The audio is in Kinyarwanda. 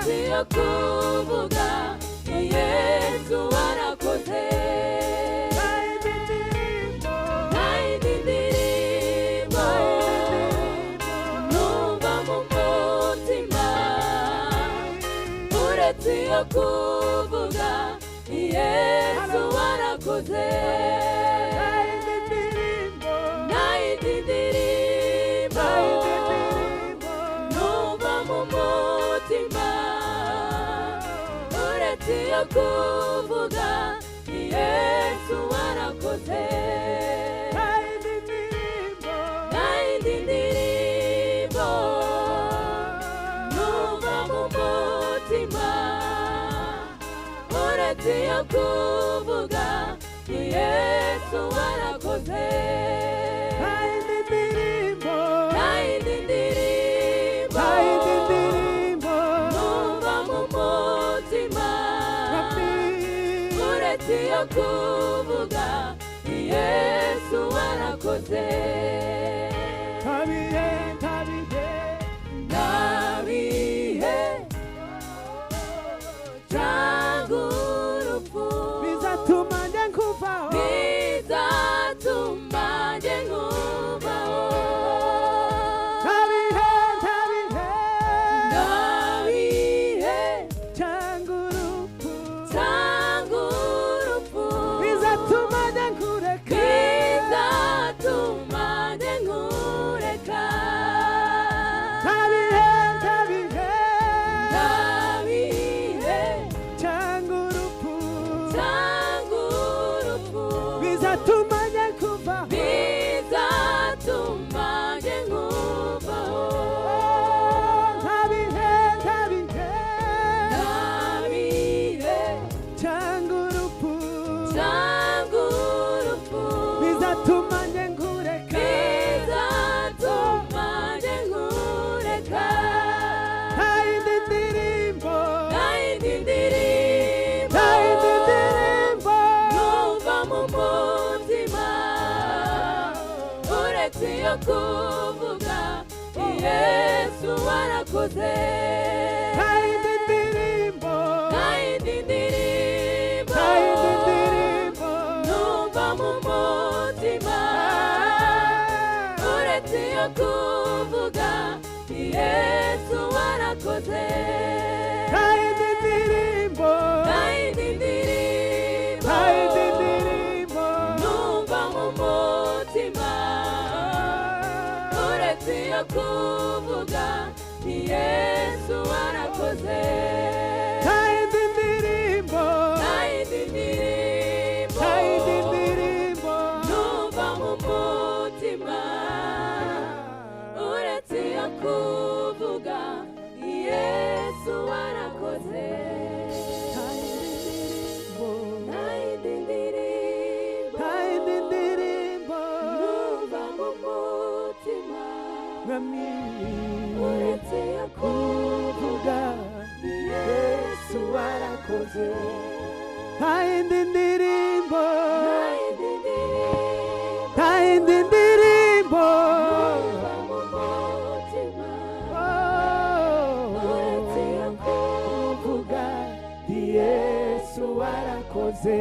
uretse yo kuvuga Yesu warakoze nayindi ndirimbo numva mu mutima uretse yo kuvuga Yesu warakoze nayindi ndirimbo numva mu mutima uretse yo kuvuga Yesu warakoze nayindi ndirimbo numva mu mutima uretse yo kuvuga Yesu warakoze nayindi ndirimbo numva mu mutima uretse yo kuvuga Yesu warakoze nabihe cyangwa urupfu bizatuma njye nkuvaho nabihe cyangwa urupfu bizatuma njye nkureka nabihe cyangwa urupfu bizatuma njye nkuvaho nabihe cyangwa urupfu bizatuma njye nkureka nayindi ndirimbo numva mu mutima uretse yo kuvuga Yesu warakoze nayindi ndirimbo numva mu mutima uretse yo kuvuga Yesu warakoze nayindi ndirimbo numva mu mutima uretse yo kuvuga Yesu warakoze nayindi ndirimbo numva mu mutima uretse yo kuvuga Yesu warakoze nayindi ndirimbo numva mu mutima uretse yo kuvuga Yesu warakoze nayindi ndirimbo numva mu mutima uretse yo kuvuga Yesu warakoze